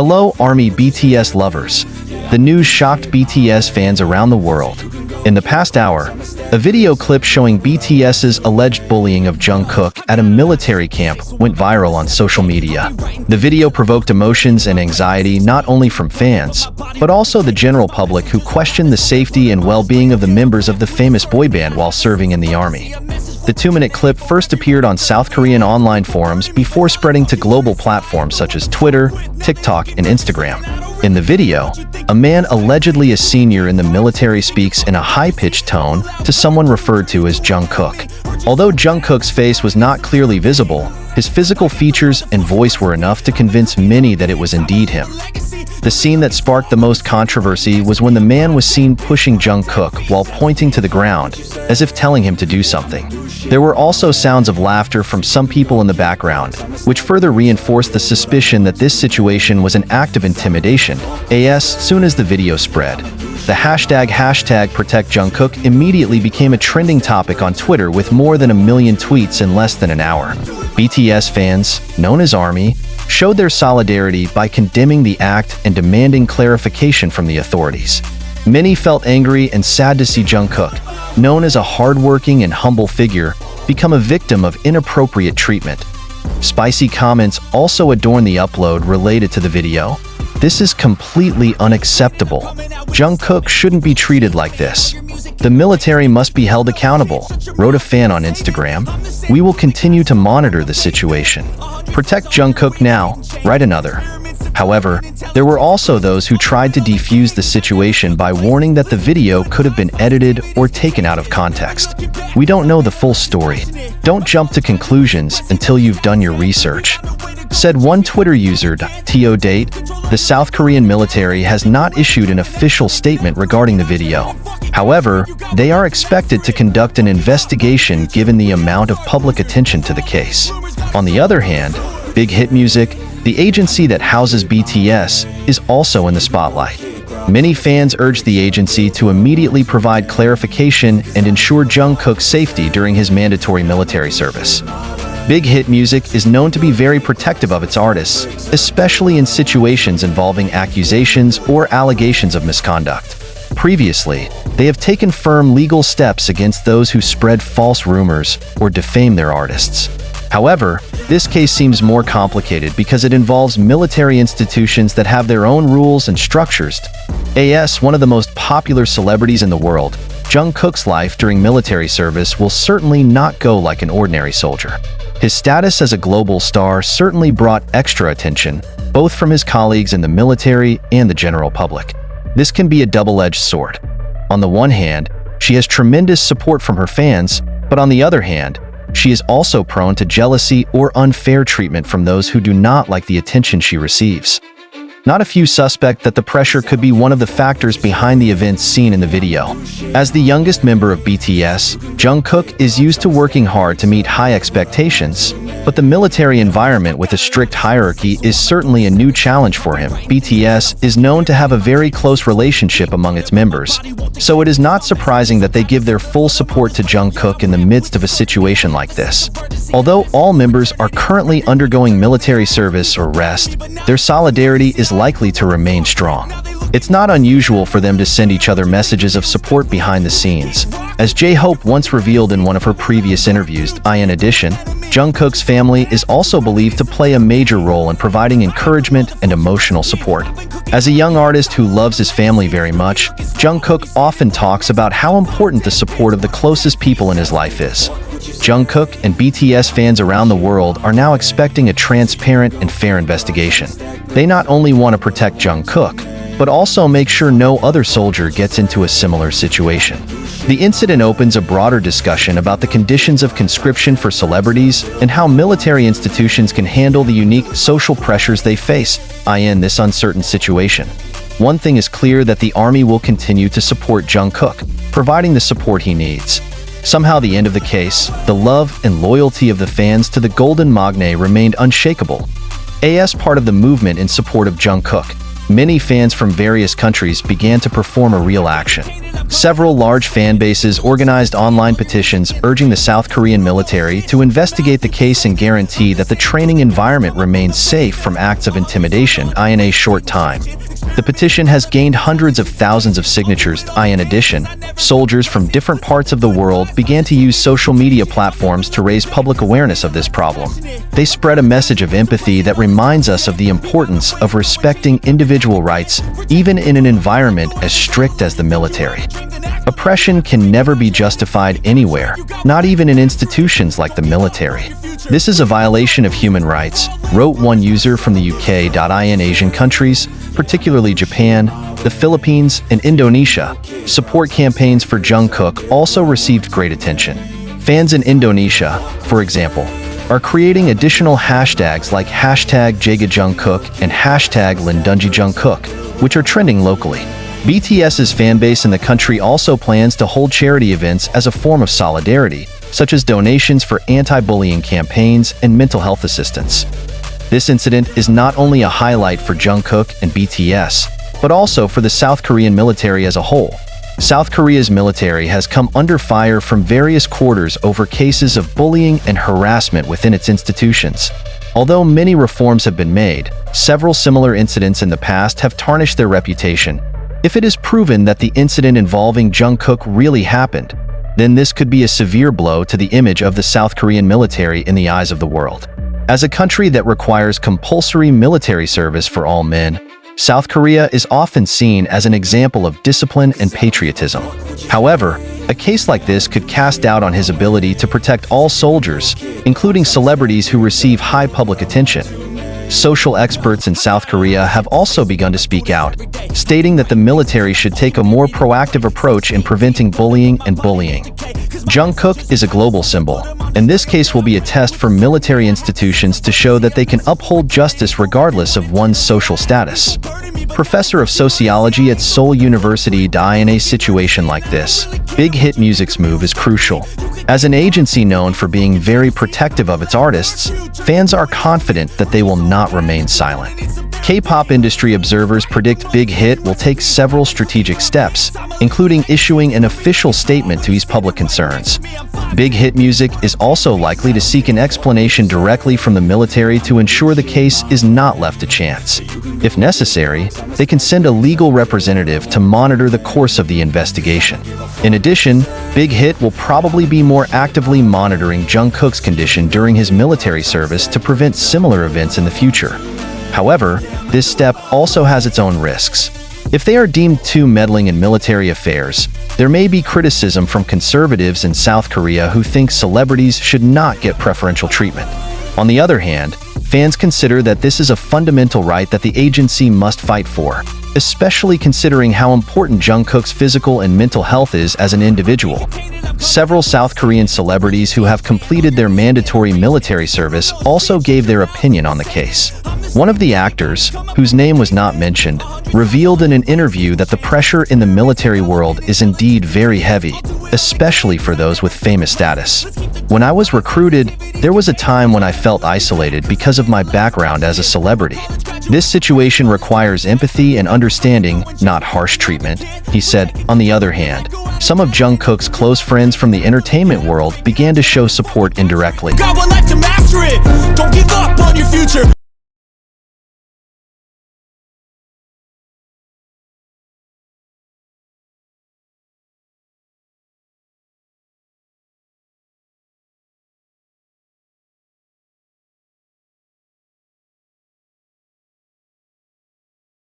Hello ARMY BTS lovers. The news shocked BTS fans around the world. In the past hour, a video clip showing BTS's alleged bullying of Jungkook at a military camp went viral on social media. The video provoked emotions and anxiety not only from fans, but also the general public who questioned the safety and well-being of the members of the famous boy band while serving in the army. The 2-minute clip first appeared on South Korean online forums before spreading to global platforms such as Twitter, TikTok, and Instagram. In the video, a man allegedly a senior in the military speaks in a high-pitched tone to someone referred to as Jungkook. Although Jungkook's face was not clearly visible, his physical features and voice were enough to convince many that it was indeed him. The scene that sparked the most controversy was when the man was seen pushing Jungkook while pointing to the ground, as if telling him to do something. There were also sounds of laughter from some people in the background, which further reinforced the suspicion that this situation was an act of intimidation. As soon as the video spread, the hashtag #ProtectJungkook immediately became a trending topic on Twitter with more than 1 million tweets in less than an hour. BTS fans, known as ARMY, showed their solidarity by condemning the act and demanding clarification from the authorities. Many felt angry and sad to see Jungkook, known as a hardworking and humble figure, become a victim of inappropriate treatment. Spicy comments also adorned the upload related to the video. "This is completely unacceptable. Jungkook shouldn't be treated like this. The military must be held accountable," wrote a fan on Instagram. "We will continue to monitor the situation. Protect Jungkook now," write another. However, there were also those who tried to defuse the situation by warning that the video could have been edited or taken out of context. "We don't know the full story. Don't jump to conclusions until you've done your research," said one Twitter user. To date, the South Korean military has not issued an official statement regarding the video. However, they are expected to conduct an investigation given the amount of public attention to the case. On the other hand, Big Hit Music, the agency that houses BTS, is also in the spotlight. Many fans urged the agency to immediately provide clarification and ensure Jungkook's safety during his mandatory military service. Big Hit Music is known to be very protective of its artists, especially in situations involving accusations or allegations of misconduct. Previously, they have taken firm legal steps against those who spread false rumors or defame their artists. However, this case seems more complicated because it involves military institutions that have their own rules and structures. As one of the most popular celebrities in the world, Jungkook's life during military service will certainly not go like an ordinary soldier. His status as a global star certainly brought extra attention, both from his colleagues in the military and the general public. This can be a double-edged sword. On the one hand, she has tremendous support from her fans, but on the other hand, she is also prone to jealousy or unfair treatment from those who do not like the attention she receives. Not a few suspect that the pressure could be one of the factors behind the events seen in the video. As the youngest member of BTS, Jungkook is used to working hard to meet high expectations, but the military environment with a strict hierarchy is certainly a new challenge for him. BTS is known to have a very close relationship among its members, so it is not surprising that they give their full support to Jungkook in the midst of a situation like this. Although all members are currently undergoing military service or rest, their solidarity is likely to remain strong. It's not unusual for them to send each other messages of support behind the scenes. As J-Hope once revealed in one of her previous interviews, in addition, Jungkook's family is also believed to play a major role in providing encouragement and emotional support. As a young artist who loves his family very much, Jungkook often talks about how important the support of the closest people in his life is. Jungkook and BTS fans around the world are now expecting a transparent and fair investigation. They not only want to protect Jungkook, but also make sure no other soldier gets into a similar situation. The incident opens a broader discussion about the conditions of conscription for celebrities and how military institutions can handle the unique social pressures they face in this uncertain situation. One thing is clear, that the army will continue to support Jungkook, providing the support he needs. Somehow, the end of the case, the love and loyalty of the fans to the Golden Magne remained unshakable. As part of the movement in support of Jungkook, many fans from various countries began to perform a real action. Several large fan bases organized online petitions urging the South Korean military to investigate the case and guarantee that the training environment remains safe from acts of intimidation in a short time. The petition has gained hundreds of thousands of signatures. In addition, soldiers from different parts of the world began to use social media platforms to raise public awareness of this problem. They spread a message of empathy that reminds us of the importance of respecting individual rights, even in an environment as strict as the military. Oppression can never be justified anywhere, not even in institutions like the military. This is a violation of human rights, wrote one user from the UK. In Asian countries, particularly Japan, the Philippines, and Indonesia, support campaigns for Jungkook also received great attention. Fans in Indonesia, for example, are creating additional hashtags like hashtag Jaga Jungkook and hashtag Lindungi Jungkook, which are trending locally. BTS's fanbase in the country also plans to hold charity events as a form of solidarity, such as donations for anti-bullying campaigns and mental health assistance. This incident is not only a highlight for Jungkook and BTS, but also for the South Korean military as a whole. South Korea's military has come under fire from various quarters over cases of bullying and harassment within its institutions. Although many reforms have been made, several similar incidents in the past have tarnished their reputation. If it is proven that the incident involving Jungkook really happened, then this could be a severe blow to the image of the South Korean military in the eyes of the world. As a country that requires compulsory military service for all men, South Korea is often seen as an example of discipline and patriotism. However, a case like this could cast doubt on his ability to protect all soldiers, including celebrities who receive high public attention. Social experts in South Korea have also begun to speak out, stating that the military should take a more proactive approach in preventing bullying and bullying. Jungkook is a global symbol, and this case will be a test for military institutions to show that they can uphold justice regardless of one's social status. Professor of Sociology at Seoul University in a situation like this, Big Hit Music's move is crucial. As an agency known for being very protective of its artists, fans are confident that they will not remain silent. K-pop industry observers predict Big Hit will take several strategic steps, including issuing an official statement to ease public concerns. Big Hit Music is also likely to seek an explanation directly from the military to ensure the case is not left to chance. If necessary, they can send a legal representative to monitor the course of the investigation. In addition, Big Hit will probably be more actively monitoring Jungkook's condition during his military service to prevent similar events in the future. However, this step also has its own risks. If they are deemed too meddling in military affairs, there may be criticism from conservatives in South Korea who think celebrities should not get preferential treatment. On the other hand, fans consider that this is a fundamental right that the agency must fight for, especially considering how important Jungkook's physical and mental health is as an individual. Several South Korean celebrities who have completed their mandatory military service also gave their opinion on the case. One of the actors, whose name was not mentioned, revealed in an interview that the pressure in the military world is indeed very heavy, especially for those with famous status. When I was recruited, there was a time when I felt isolated because of my background as a celebrity. This situation requires empathy and understanding, not harsh treatment, he said. On the other hand, some of Jungkook's close friends from the entertainment world began to show support indirectly.